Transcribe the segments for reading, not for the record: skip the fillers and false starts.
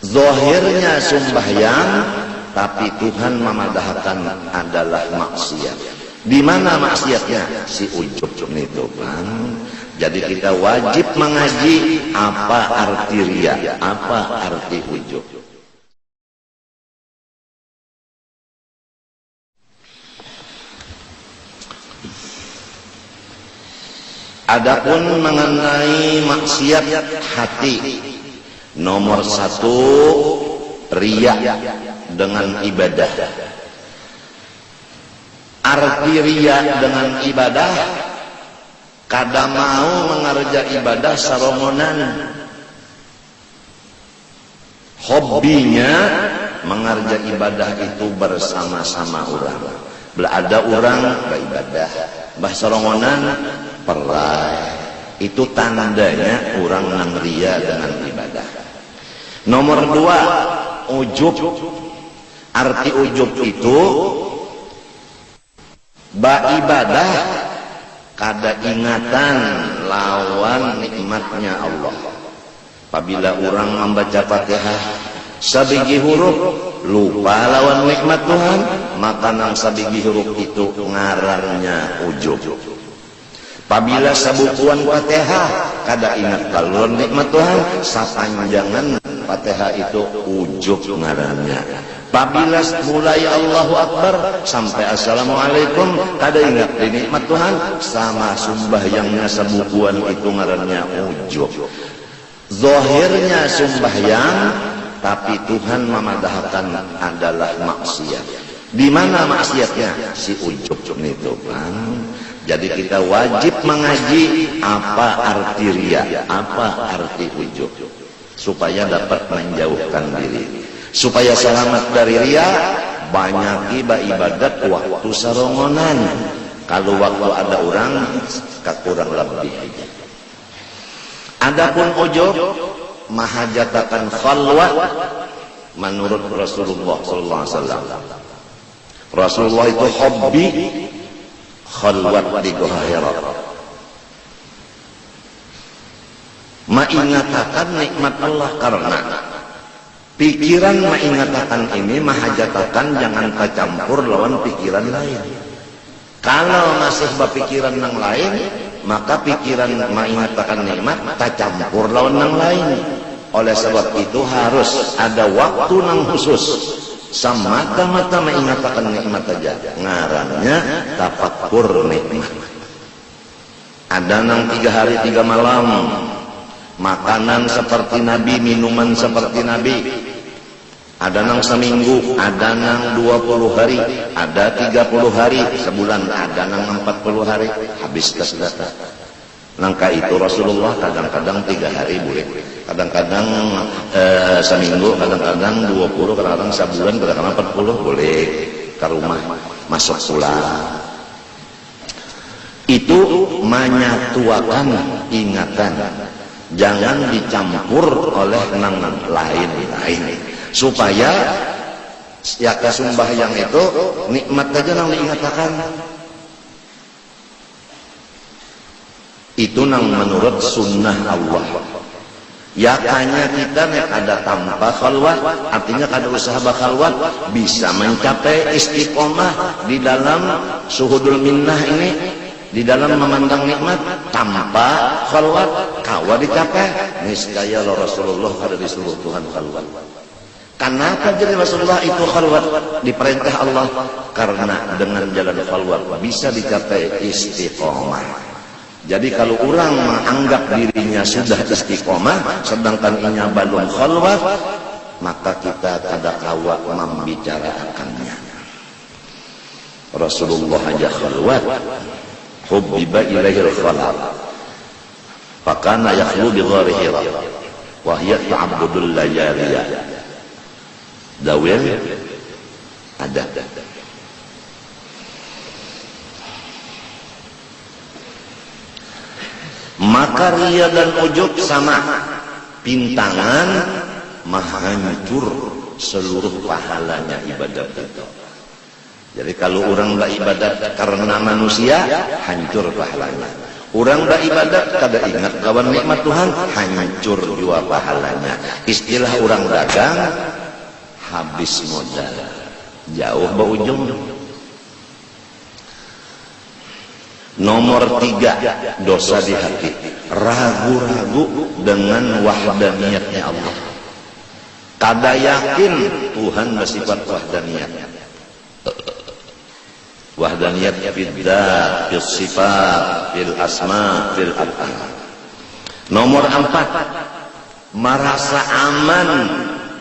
Zahirnya sembahyang, tapi Tuhan memadahkan adalah maksiat. Di mana maksiatnya? Si ujub itu kan. Jadi kita wajib mengaji apa arti riya, apa arti ujub. Adapun mengenai maksiat hati, nomor 1 riya dengan ibadah. Arti riya dengan ibadah, kada mau mengerja ibadah sarongonan. Hobinya mengerja ibadah itu bersama-sama orang. Ada orang beribadah, bah sarongonan perai. Itu tandanya orang nang riya dengan ibadah. Nomor 2, ujub. Arti ujub itu ibadah kada ingatan lawan nikmatnya Allah. Apabila orang membaca Fatihah sabigi huruf lupa lawan nikmat Tuhan, maka nang sabigi huruf itu ngarannya ujub. Apabila sabukuan Fatihah kada ingat kalau nikmat Tuhan, sapanjangan Fatihah itu ujub ngarannya. Apabila mulai Allahu Akbar sampai Assalamualaikum kada ingat nikmat Tuhan, sama sembahyangnya sabukuan itu ngarannya ujub. Zahirnya sembahyang, tapi Tuhan memadahkan adalah maksiat. Di mana maksiatnya? Si ujub itu kan. Jadi kita wajib mengaji apa arti riya, apa arti ujub, supaya dapat menjauhkan diri, supaya selamat dari riya. Banyak ibadat waktu sarongonan. Kalau waktu ada orang, kurang lebih aja. Adapun ujub mahajatakan khalwat menurut Rasulullah SAW. Rasulullah itu hobi khalwat di Gua Hira, mengingatakan nikmat Allah, karena pikiran mengingatakan ini mahajatakan jangan kecampur lawan pikiran lain. Kalau masih berpikiran yang lain, maka pikiran mengingatakan nikmat kecampur lawan yang lain. Oleh sebab itu harus ada waktu yang khusus, semata-mata mengingatakan nikmat saja, ngarannya tafakkur nikmat. Ada nang 3 hari 3 malam makanan seperti Nabi, minuman seperti Nabi. Ada nang seminggu, ada nang 20 hari, ada 30 hari, sebulan, ada nang 40 hari, habis kesdata. Langkah itu Rasulullah kadang-kadang 3 hari boleh, kadang-kadang seminggu, kadang-kadang 20, kadang-kadang sebulan, kadang-kadang 40 boleh ke rumah masuk pulang. Itu menyatuakan ingatan, jangan dicampur oleh nang lain-lain, supaya ya sembahyang itu nikmat aja nang diingatakan. Itu nang menurut sunnah Allah. Ya hanya kita nek ada tanpa khalwat, artinya kada usaha bakhalwat, bisa mencapai istiqomah di dalam suhudul minnah ini, di dalam memandang nikmat tanpa khalwat kawa dicapai. Niscaya Rasulullah kada disuruh Tuhan khalwat. Kenapa jadi Rasulullah itu khalwat diperintah Allah? Karena dengan jalan khalwat bisa dicapai istiqomah. Jadi kalau orang menganggap dirinya sudah istiqomah, sedangkan inya belum khalwat, maka kita kada kawa membicarakannya. Rasulullah aja khalwat, hubbiba ilaihil khalwat, fakana yakhlu bi ghari Hira, wa hiya ta'abbudul layaliyah. Dawil ada. Maka riya dan ujub sama, pintangan menghancur seluruh pahalanya ibadat itu. Jadi kalau orang beribadat karena manusia, hancur pahalanya. Orang beribadat kada ingat kawan nikmat Tuhan, hancur jua pahalanya. Istilah orang dagang, habis modal, jauh berujung. Nomor 3, dosa di hati, ragu-ragu dengan wahdaniyatnya Allah. Kada yakin Tuhan bersifat wahdaniyat. Wahdaniyat fil dzat, fil sifat, fil asma, fil af'al. Nomor 4, merasa aman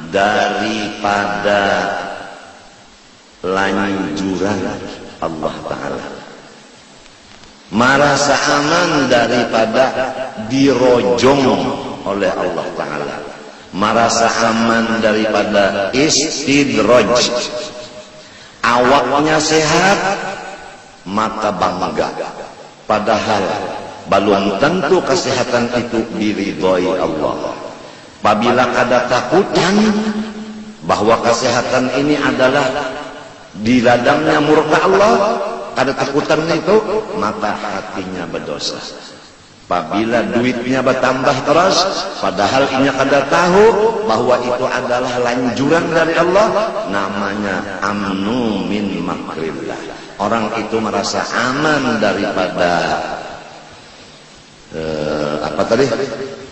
daripada lanjuran Allah Ta'ala. Merasa aman daripada dirojong oleh Allah Ta'ala. Merasa aman daripada istidraj. Awaknya sehat, maka bangga. Padahal belum tentu kesehatan itu diridhoi Allah. Apabila ada takutan bahwa kesehatan ini adalah diladangnya murka Allah, ada takutan itu, maka hatinya berdosa. Apabila duitnya bertambah terus, padahal ini kada tahu bahwa itu adalah lanjuran dari Allah, namanya amnu min makrillah. Orang itu merasa aman daripada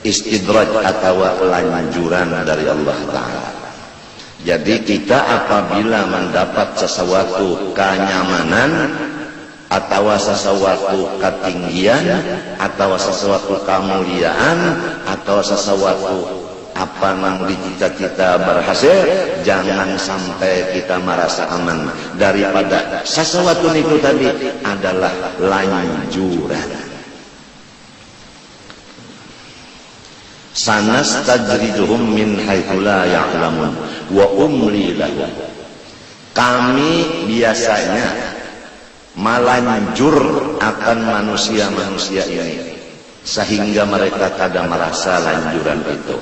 istidraj atau lanjuran dari Allah Ta'ala. Jadi kita apabila mendapat sesuatu kenyamanan atau sesuatu ketinggian atau sesuatu kemuliaan atau sesuatu apa yang dicita-cita berhasil, jangan sampai kita merasa aman daripada sesuatu itu tadi adalah lanjuran. Sanastajrijuhum min haitsu la ya'lamun wa umli lahum. Kami biasanya melanjur akan manusia-manusia ini sehingga mereka kada merasa lanjuran itu.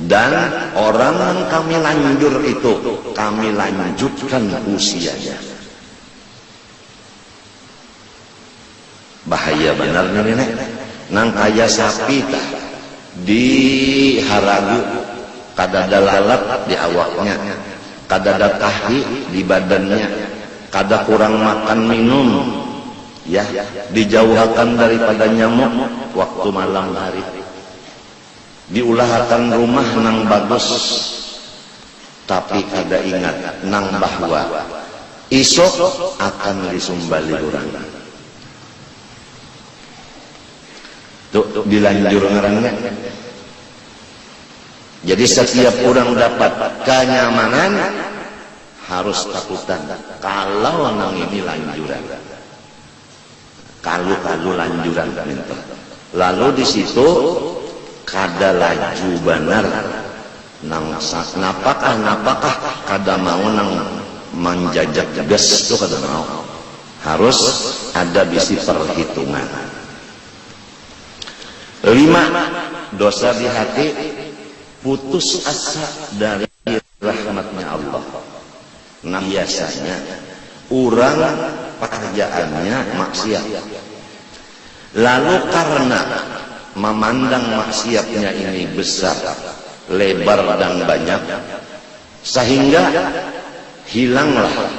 Dan orang yang kami lanjur itu kami lanjutkan usianya. Bahaya benar nih nek. Nang kaya sapi tah di haragu kada ada lalat di awaknya, kada ada tahi di badannya, kada kurang makan minum, ya, dijauhkan daripada nyamuk waktu malam hari, diulahkan rumah nang bagus, tapi kada ingat nang bahwa isok akan disumbali orang. Tuh dilanjur ngarangnya. Jadi setiap orang dapat kenyamanan harus takutan kalau nang ini lanjuran. Kalau lanjuran minta. Lalu di situ kada laju benar nang napakah kada mau nang menjajak gas itu kada mau. Harus ada bisi perhitungan. 5, dosa di hati, putus asa dari rahmatnya Allah. Nah biasanya orang pekerjaannya maksiat, lalu karena memandang maksiatnya ini besar, lebar dan banyak, sehingga hilanglah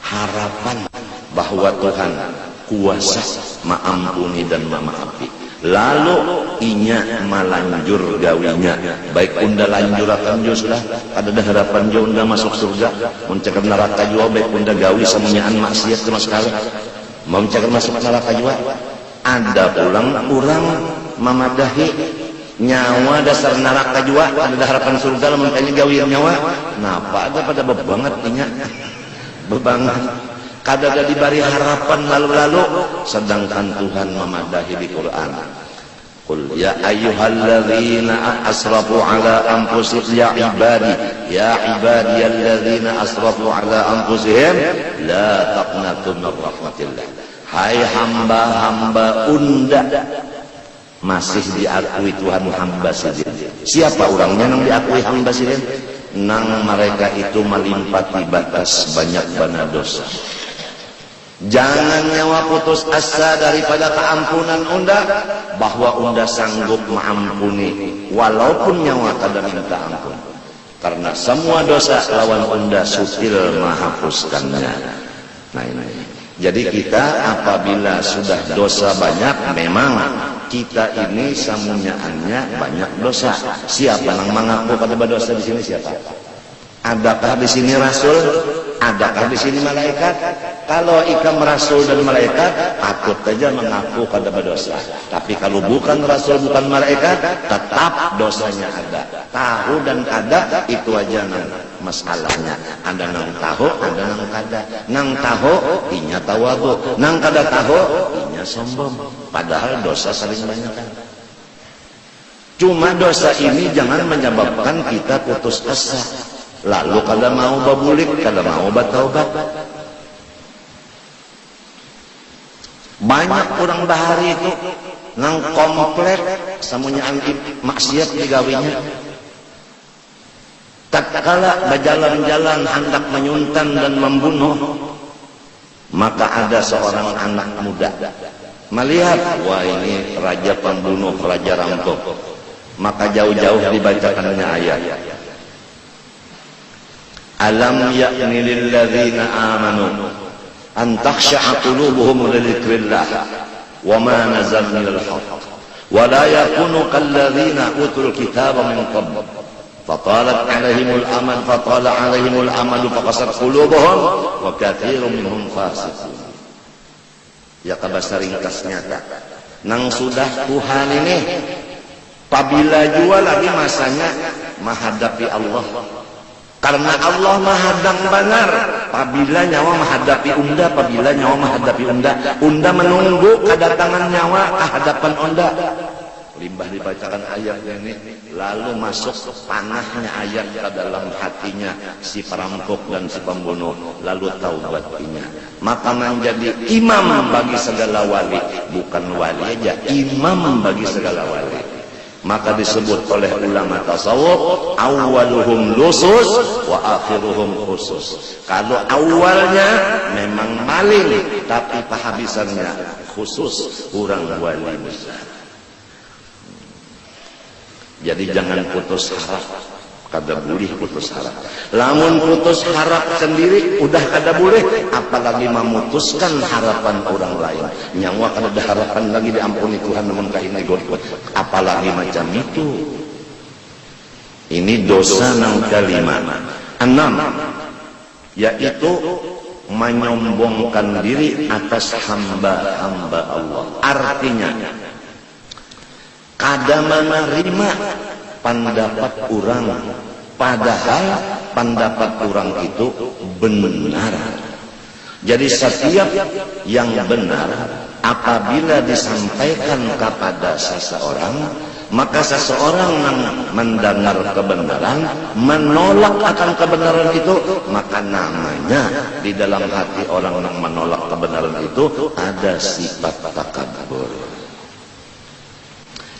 harapan bahwa Tuhan kuasa mengampuni dan memaafi. Lalu inya malanjur gawinya, baik unda lanjurakan juga sudah ada harapan juga unda masuk surga, mencegah neraka juga, baik unda gawi semuanyaan maksiat sama sekali, mau mencegah masuk neraka juga. Ada pulang orang memadahi nyawa dasar neraka juga, ada harapan surga, mencegah gawi nyawa, napa ada pada bebanget inya, bebanget. Kada ada diberi harapan lalu-lalu, sedangkan Tuhan memadahi di Quran. Qul ya ayyuhalladzina asrafu ala anfusihim ya ibadiyalladzina asrafu ala anfusihim la taqnatu min rahmatillah. Hai hamba-hamba unda masih diakui Tuhan hamba sidin. Siapa orangnya yang diakui hamba sidin? Nang mereka itu melimpati batas banyak bana dosa. Jangan nyawa putus asa daripada keampunan unda, bahwa unda sanggup mengampuni walaupun nyawa kada minta ampun. Karena semua dosa lawan unda sutil menghapuskannya. Nah ini. Jadi kita apabila sudah dosa banyak, memang kita ini samunyaannya banyak dosa. Siapa yang mengaku pada dosa di sini siapa? Adakah di sini rasul? Adakah di sini malaikat? Kalau ikam rasul dan malaikat, patut saja mengaku pada berdosa. Tapi kalau bukan rasul, bukan malaikat, tetap dosanya ada. Tahu dan kada, itu aja nang masalahnya. Ada nang tahu, ada nang kada. Nang tahu, inya tawadhu. Nang kada tahu, inya sombong. Padahal dosa saling banyakan. Cuma dosa ini jangan menyebabkan kita putus asa. Lalu kada mau babulik, kada mau bertaubat. Banyak orang bahari itu nang komplek samunyaan maksiat digawinya. Tatkala berjalan-jalan hendak menyuntan dan membunuh, maka ada seorang anak muda melihat, wah ini raja pembunuh, raja rampok. Maka jauh-jauh dibacakannya ayat. Alam ya'ni lilladzina amanu an takhsha'a qulubuhum li dzikrillah wa ma nazala minal haqq wa la yakunu kalladzina utul kitaba min qabl fatalat 'alaihimul amadu faqasat qulubuhum wa katsirun minhum fasiqun. Ya kabasa ringkasnya nang sudah Tuhan ini apabila jua lagi masanya menghadapi Allah. Karena Allah mahadang benar. Apabila nyawa menghadapi unda, apabila nyawa menghadapi unda menunggu kedatangan nyawa ke hadapan unda. Limbah dibacakan ayatnya ini, lalu masuk panahnya ayat ke dalam hatinya si perampok dan si pembunuh, lalu taubatinya. Maka menjadi imam bagi segala wali, bukan wali aja, imam bagi segala wali. Maka disebut oleh ulama tasawuf, awaluhum lusus wa akhiruhum khusus. Kalau awalnya memang maling, tapi penghabisannya khusus, orang wali besar. Jadi jangan putus harap, kada boleh putus harap. Lamun putus harap sendiri udah kada boleh, apalagi memutuskan harapan orang lain. Nyawa kada ada harapan lagi diampuni Tuhan namun kahina godot. Apalagi macam itu. Ini dosa nang kelima. 6, yaitu menyombongkan diri atas hamba-hamba Allah. Artinya kada menerima pendapat orang, padahal pendapat orang itu benar. Jadi setiap yang benar apabila disampaikan kepada seseorang, maka seseorang yang mendengar kebenaran menolak akan kebenaran itu, maka namanya di dalam hati orang yang menolak kebenaran itu ada sifat takabur.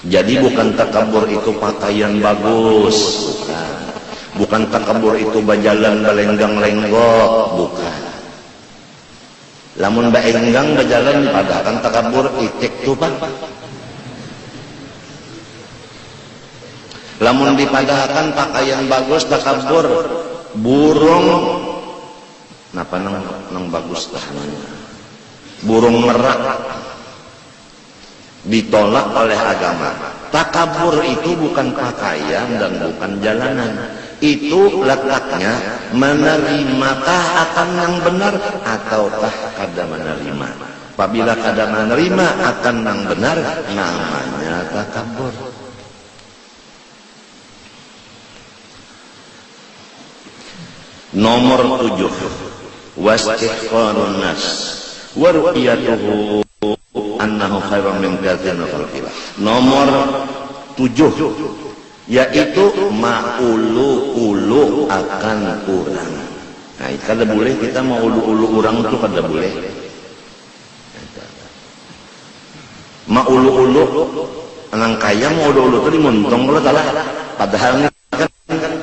Jadi bukan takabur itu pakaian bagus, bukan. Bukan takabur itu berjalan belenggang-lenggok, bukan. Lamun baenggang berjalan padahal kan takabur itik tuh Pak. Lamun dipadahkan pakaian bagus takabur, burung napa nang bagus tahanannya. Burung merak ditolak oleh agama. Takabur itu bukan pakaian dan bukan jalanan. Itu letaknya menerimakah akan yang benar ataukah kada menerima. Apabila kada menerima akan yang benar, namanya takabur. Nomor 7, wastihqarun nas wa ru'yatuhu annahu khairun min katsirin khalqillah. Nomor 7, yaitu maulu-ulu akan orang. Nah, kada boleh kita maulu-ulu orang itu kada boleh. Maulu-ulu nang kaya maulu-ulu itu dimontong kalau salah. Padahal kan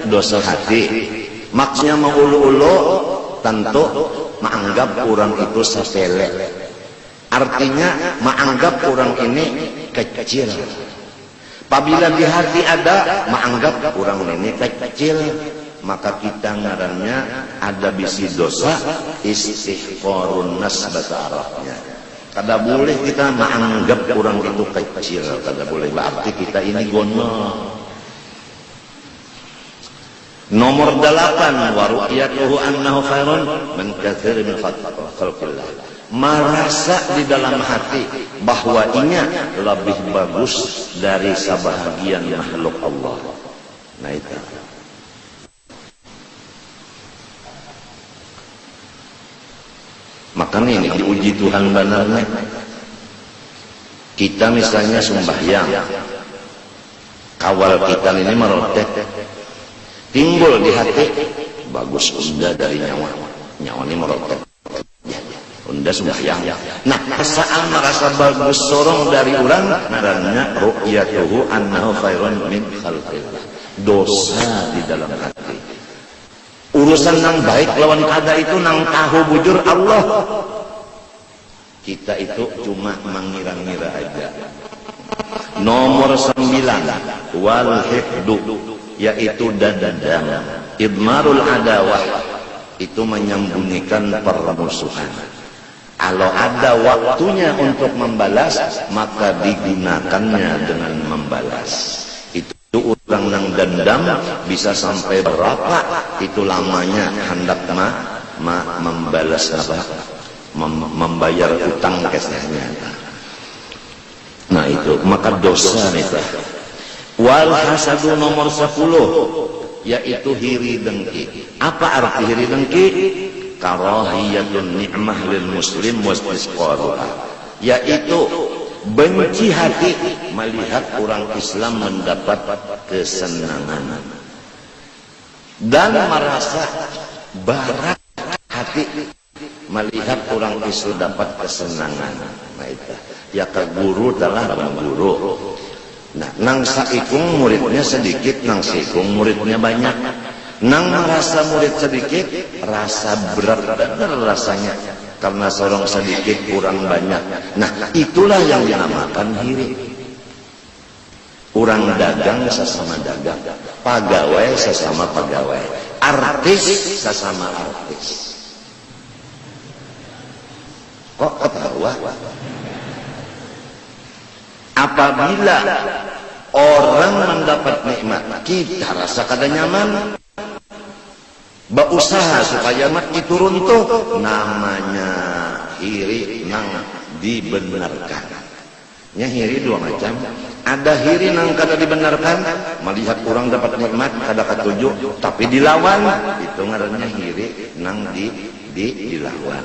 dosa hati. Maksudnya maulu-ulu tentu menganggap orang itu sepele. Artinya menganggap orang ini kecil. Apabila di hati ada menganggap orang ini kecil, maka kita ngarannya ada bisi dosa istihqarun nas bahasa Arabnya. Kada boleh kita menganggap orang itu kecil, kada boleh, berarti kita ini gono. Nomor 8, wa ru'yatuhu annahu khairun min katsir min khalqillah. Merasa di dalam hati bahwa inya lebih bagus dari sebahagian makhluk Allah. Nah itu. Makanya ini diuji Tuhan benarnya. Kita misalnya sembahyang, kawal kita ini merotet, timbul di hati bagus unda dari nyawa ini merotet. Unda sembahyang. Nah, perasaan merasa bagus sorong dari orang, namanya ru'yatuhu annahu khairun min khalqillah. Dosa di dalam hati. Urusan nang baik lawan kada itu nang tahu bujur Allah. Kita itu cuma mengira-ngira aja. Nomor 9, wal hifdu, yaitu dendam. Idmarul adawah, itu menyembunyikan permusuhan. Kalau ada waktunya untuk membalas, maka digunakannya dengan membalas. Itu orang yang dendam bisa sampai berapa itu lamanya hendak membalas apa? Membayar utang kesehnya. Nah itu, maka dosa itu. Wal hasadu nomor 10, yaitu hiri dengki. Apa arti hiri dengki? Karahiyatun ni'mah lil muslim wastisqaruha, yaitu benci hati melihat orang Islam mendapat kesenangan dan merasa barat hati melihat orang Islam dapat kesenangan. Nah itu ya ke guru telah bang guru. Nah nang saikung muridnya sedikit, nang saikung muridnya banyak. Nang merasa murid sedikit, rasa berat benar rasanya karena seorang sedikit kurang banyak. Nah itulah yang dinamakan hiri. Orang dagang sesama dagang, pegawai sesama pegawai, artis sesama artis. Kok ketawa? Apabila orang mendapat nikmat, kita rasa kada nyaman, berusaha supaya mak itu runtuh, namanya hiri nang dibenarkan. Nya hiri dua macam. Ada hiri nang kada dibenarkan, melihat orang dapat nikmat kada katuju, tapi dilawan, itu ngarannya hiri nang dilawan.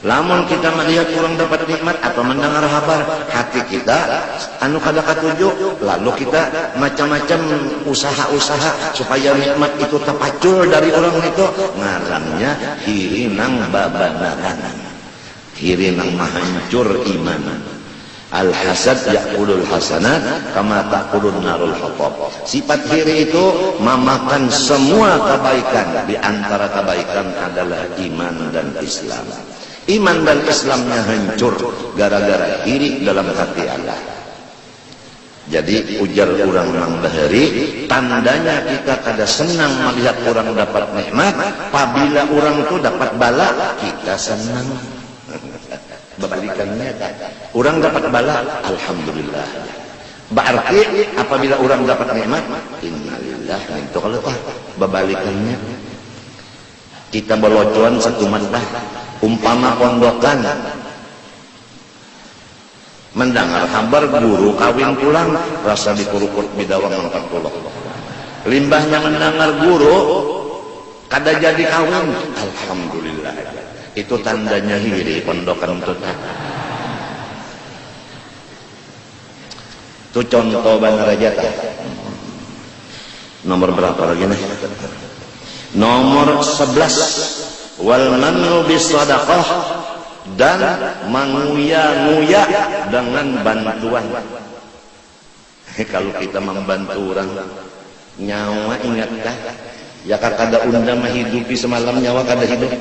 Lamun kita melihat orang dapat nikmat atau mendengar kabar, hati kita anu kada katuju, lalu kita macam-macam usaha-usaha supaya nikmat itu terpacul dari orang itu, ngarannya hiri nang babanaran, hiri nang mahancur iman. Al-hasad ya'kulul hasanat kama ta'kulun narul hatab. Sifat hiri itu memakan semua kebaikan. Di antara kebaikan adalah iman dan Islam. Iman dan Islamnya hancur gara-gara hiri dalam hati Allah. Jadi ujar orang nang bahari, tandanya kita kada senang melihat orang dapat nikmat. Apabila orang itu dapat bala, kita senang. Berbalikannya, orang dapat bala, alhamdulillah. Berarti apabila orang dapat nikmat, innalillah. Itu kalau berbalikannya, kita belocuan satu mata. Umpama pondokan mendengar kabar guru kawin pulang, rasa dikurukut bidawang 40. Limbahnya mendengar guru kada jadi kawin, alhamdulillah. Itu tandanya hiri pondokan itu. Itu contoh benar aja. Nomor berapa lagi nih? Nomor 11. Wal mannu bisadaqah, dan menguya-nguya dengan bantuan. Kalau kita membantu orang nyawa, ingatkah ya kada unda menghidupi semalam nyawa kada hidup.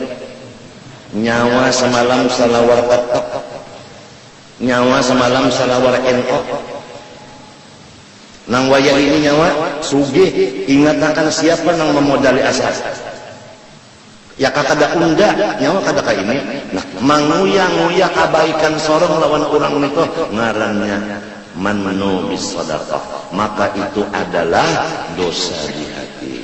nyawa semalam salawar ketok, nyawa semalam salawar NO, nang wayah ini nyawa sugih, ingat akan siapa nang memodali asas. Ya kada unda nyawa kada ka ini. Nah, manguya-nguya kabaikan sorong lawan orang itu ngarannya mannu bis sadaqah. Maka itu adalah dosa di hati.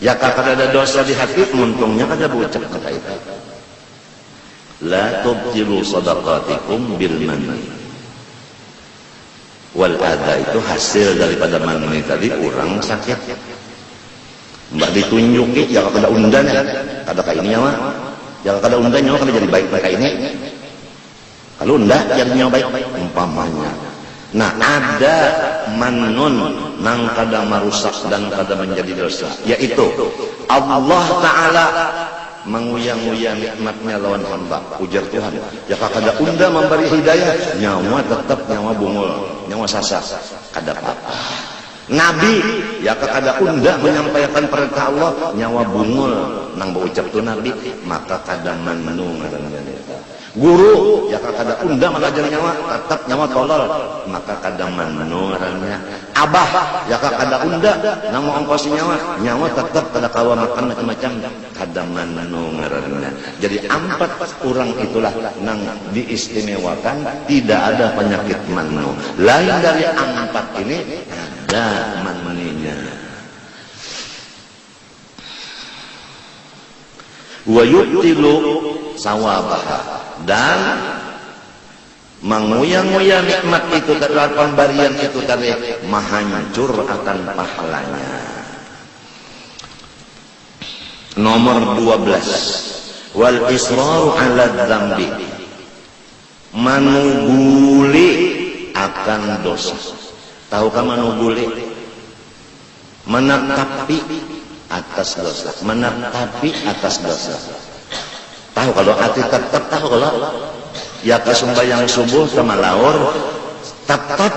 Ya kada ada dosa di hati, untungnya kada bocah kata itu. La tubtilu sadaqatikum bil manni wal adha. Itu hasil daripada manni tadi, orang sakit mbak ditunjuki, ya kada undan ya, kada ka ini nyawa, ya kada undan nyawa kada jadi baik mereka ini, kalau undan jadi nyawa baik umpamanya. Nah, ada manun nang kada merusak dan kada menjadi dosa, yaitu Allah Ta'ala menguyang-uyang nikmatnya lawan hamba. Ujar Tuhan, ya kada unda memberi hidayah, nyawa tetap nyawa bungul, nyawa sasak, kada apa-apa. Nabi ya kada unda menyampaikan perintah Allah, nyawa bungul nang baucap tu Nabi, maka kada mannu ngaranna. Guru ya kada unda mengajar nyawa, tetap nyawa tolol, maka kada mannu ngaranna. Abah ya kada unda nang mau ongkosi nyawa, nyawa tetap kada kawa makan macam-macam, kada mannu ngaranna. Jadi 4 orang itulah nang diistimewakan, tidak ada penyakit mannu. Lain dari 4 ini ada manninya. Wa yutilu sawabaha, dan menguyang-uyang nikmat itu terhadap pemberian itu tadi, menghancur akan pahalanya. Nomor 12, wal israru ala dzambi, manuguli akan dosa. Tahukah manuguli? Menetapi atas dosa, menetapi atas dosa. Tahu kalau hati tetap, tahu kalau ya ke sembahyang subuh sama laur tetap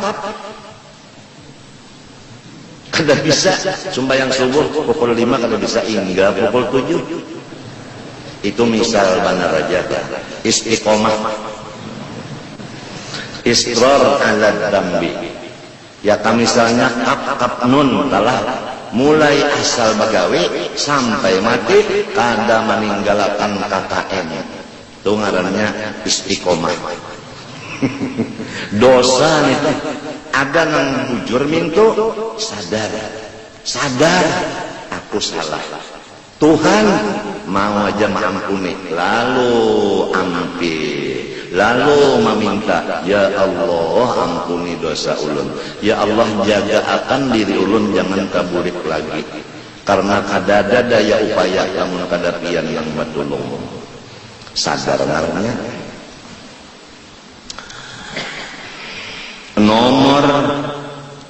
kada bisa sembahyang subuh pukul 5, kada bisa hingga pukul 7. Itu misal benar aja. Istiqomah, israr ala dzambi. Ya misalnya kap nun telah mulai asal bagawe sampai mati kada meninggalkan KKN. Itu ngarannya istiqomah. Dosa itu ada nang bujur mintu, sadar aku salah. Tuhan mau aja mengampuni, lalu ampi, lalu meminta, ya Allah ampuni dosa ulun, ya Allah jaga akan diri ulun jangan kaburik lagi, karena kadada daya upaya kamu kada pian yang batulung. Sadar namanya. Nomor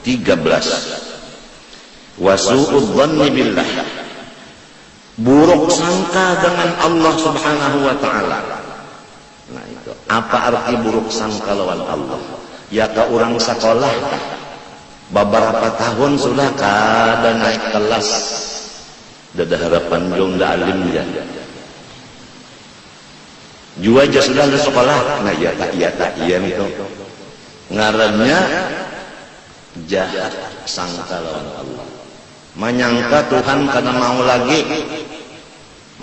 13, wasu'udz dzanni billah, buruk sangka dengan Allah Subhanahu wa ta'ala. Nah itu, apa arti buruk sangka lawan Allah? Ya ke orang sekolah beberapa tahun sudah kada naik kelas, dada harapan jong da alim ya. Jua aja sudah ada sekolah, nah ya tak iya itu. Ngarannya jahat sangka lawan Allah. Menyangka Tuhan kada mau lagi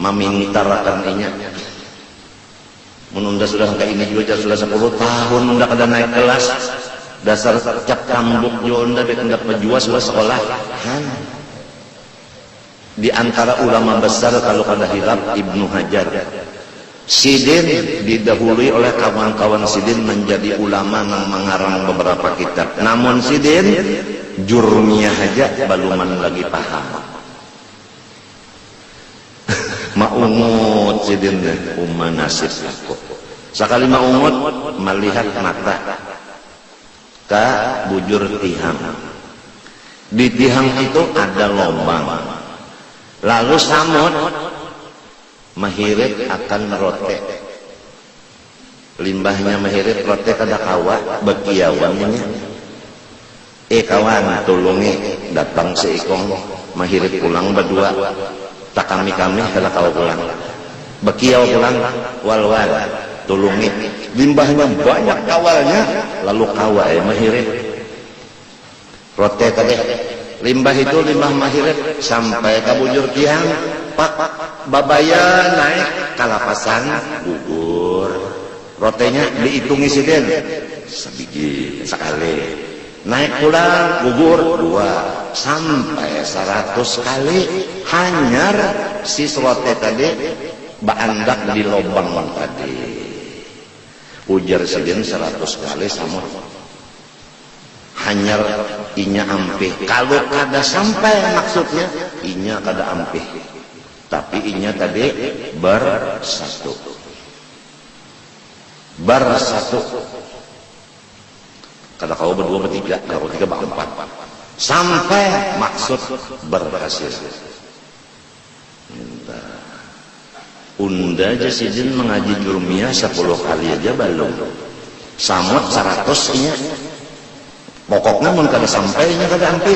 memintarakan inya. Menunda sudah kayak ini juga sudah 10 tahun unda kada naik kelas, dasar cap cambuk juga unda hendak berjual sudah sekolah. Di antara ulama besar kalau kada hilap Ibnu Hajar, Sidin didahului oleh kawan-kawan Sidin menjadi ulama yang mengarang beberapa kitab. Namun Sidin jurumnya aja baluman lagi paham. Maungut Sidin nasib aku. Sekali maungut melihat mata ke bujur tihang. Di tihang itu ada lubang. Lalu samut mahirit akan rote, limbahnya mahirit rote kada kawa bekiawannya. Kawan tulungi datang seikong mahirit pulang berdua, tak kami kada kawa pulang. bekiau pulang wal tulungi limbahnya banyak kawalnya lalu kawal mahirip rote tadi limbah itu limbah mahirip sampai ke bujur tiang pak babaya naik kalapasan gugur rotenya dihitungi siden sebiji sekali naik pulang gugur 2 sampai 100 kali hanyar si rote tadi baandak di lubang tadi ujar sedin 100 kali sama hanyar inya ampih kalau kada sampai maksudnya inya kada ampih tapi inya tadi bersatu kada kau berdua bertiga kau tiga berempat sampai maksud berhasil. Unda aja sidin mengaji jurmiyah 10 kali aja belum samut 100 nya pokoknya mun kada sampainya kada ampih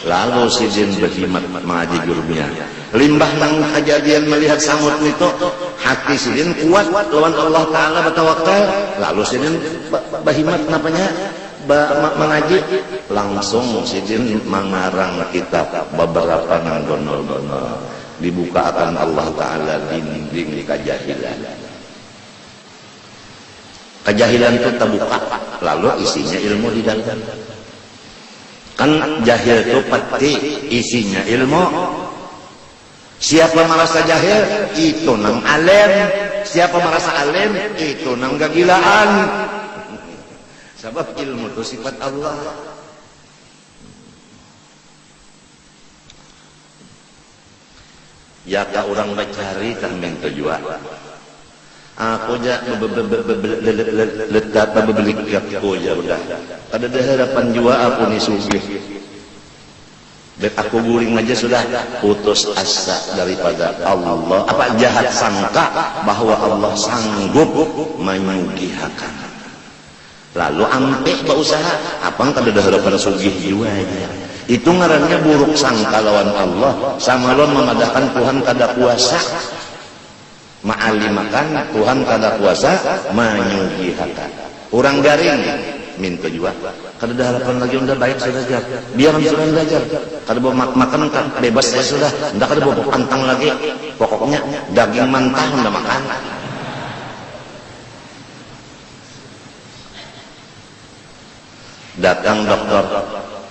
lalu sidin berhimat mengaji jurmiyah limbah nang kejadian melihat samut itu hati sidin kuat lawan Allah Ta'ala bertawakal lalu sidin berhimat napanya mengaji langsung sidin mengarang kitab beberapa nang gonol-gonol dibuka akan Allah Ta'ala dinding kejahilan. Kejahilan itu terbuka, lalu isinya ilmu di dalam. Kan jahil itu pasti isinya ilmu. Siapa merasa jahil, itu nang alim. Siapa merasa alim, itu nang kegilaan. Sebab ilmu itu sifat Allah. Ya ka orang bacari kan minta jua. Aku ja letak bebelik aku ya udah. Ada harapan jua aku ni sugih. Dan aku guring aja sudah putus asa daripada Allah. Apa jahat sangka bahwa Allah sanggup menyugihakan. Lalu ampek berusaha apa kada ada harapan sugih jiwa aja. Itu ngarannya buruk sangka lawan Allah sama lawan memadahkan Tuhan kada kuasa ma'alimakan Tuhan kada kuasa menyugihakan orang garing minta juga kada ada harapan lagi udah baik sudah belajar biar sudah belajar kada bawa makan kan bebas saya sudah ndak kada bawa pantang lagi pokoknya daging mentah udah makan datang dokter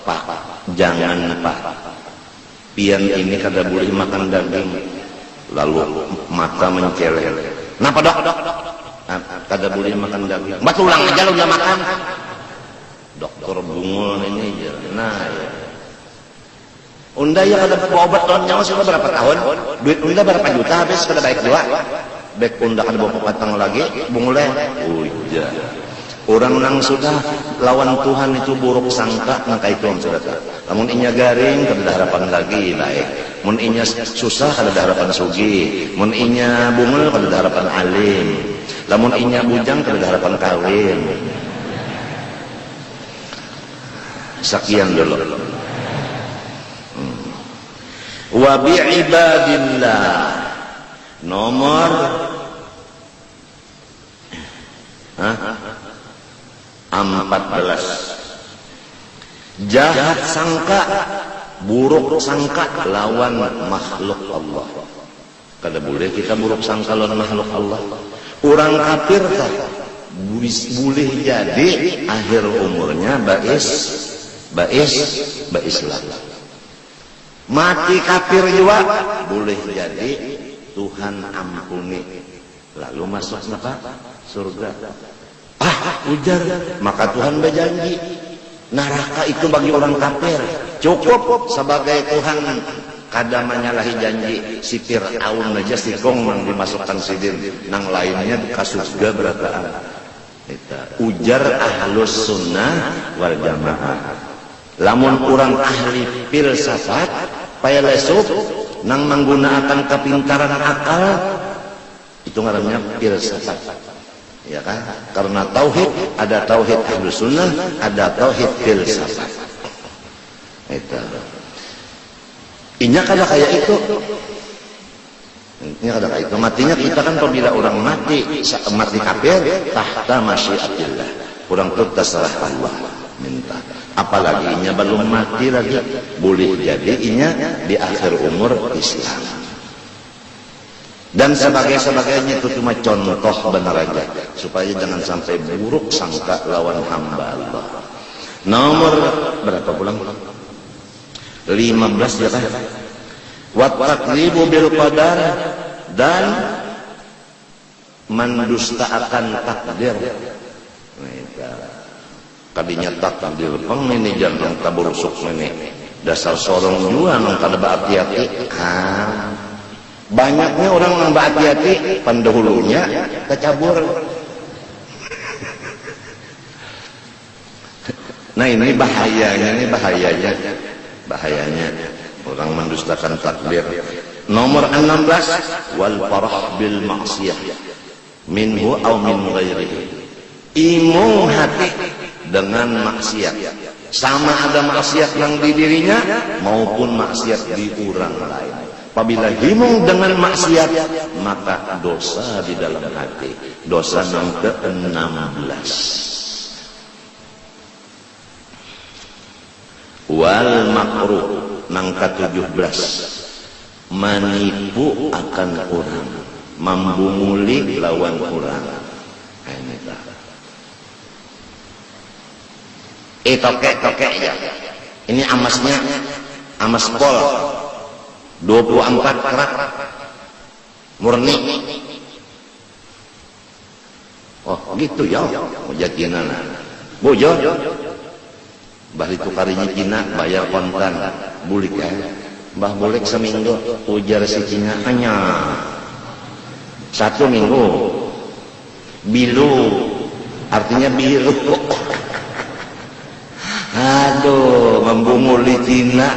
Pak jangan Pak pian ini kada boleh makan daging lalu mata mencelel kenapa dok kada boleh makan daging batulang aja lu udah makan dokter bungul ini nah ya unda ya kada bawa obat lawan nyawa sudah berapa tahun duit unda berapa juta habis kada baik juga baik unda kada bawa patang lagi bungulnya ujar orang nang sudah lawan Tuhan itu buruk sangka maka itu sudah namun inya garing kada harapan lagi baik mun inya susah kada harapan sugi mun inya bungul kada harapan alim lamun inya bujang kada harapan kawin sekian dulu wa bi ibadillah nomor 14 jahat sangka buruk sangka lawan makhluk Allah kada boleh kita buruk sangka lawan makhluk Allah orang kafir tak boleh jadi akhir umurnya Islam mati kafir juga boleh jadi Tuhan ampuni lalu masuk surga ujar maka Tuhan berjanji neraka itu bagi orang kafir cukup sebagai Tuhan kada menyalahi janji si Fir'aun aja si kong yang dimasukkan sidin nang lainnya ke surga berataan ujar ahlus sunnah wal jamaah lamun orang ahli filsafat paya lesup nang menggunakan kepintaran akal itu ngarannya filsafat ya kan karena tauhid ada tauhid ahlus sunnah ada tauhid filsafat itu inya kada kayak itu Ini ada itu matinya kita kan apabila orang mati kafir tahta masyiatillah, orang itu terserah Allah minta. Apalagi inya belum mati lagi, boleh jadi inya di akhir umur Islam. Dan sebagainya itu cuma contoh benar aja supaya jangan sampai buruk sangka lawan hamba Allah. Nomor berapa bulan? 15 ya kan? Wa takdzibu bil qadar, dan mendustakan takdir. Kadinya takdir pang ini jangan taburusuk ini. Dasar sorong juga nang kada hati-hati. Banyaknya orang yang hati-hati pendahulunya kecabur. Nah ini bahayanya orang mendustakan takdir. Nomor 16 wal farah bil maksiyah minhu aw min ghairihi, imung hati dengan maksiat, sama ada maksiat yang di dirinya maupun maksiat di orang lain. Apabila himung dengan maksiat, maka dosa di dalam hati. Dosa yang ke-16. Wal makruh nang ke-17, menipu akan orang, membunguli lawan orang. Tokek ya. Ini amasnya, amas pol 24 karat murni. Oh gitu ya, jatina bojo bari tukarinya Cina bayar kontan bulik ya. Mbah bulik seminggu ujar si Cina hanya 1 minggu bilu, artinya biru. Aduh, membunguli Cina,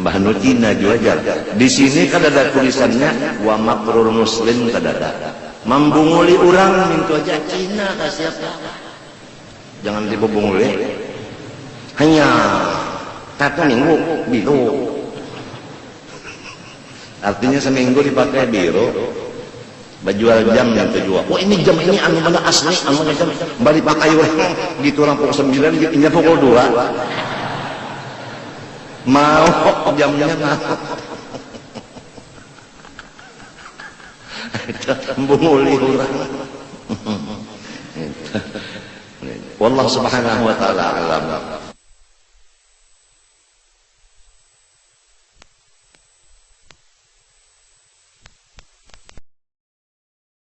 Mbah Nu Cina juga. Di sini kan ada tulisannya wa makrul muslim kadada. Membunguli orang mintu aja Cina kasih apa? Jangan dibunguli. Hanya 1 minggu biru. Artinya seminggu dipakai biru. Bajual jam yang terjual. Wah ini jam ini anu mana asli, anu jam balik pakai orang gitu orang pukul 9, ini pukul 2. Mau jamnya mau. Membunguli orang. Wallah subhanahu wa ta'ala alam.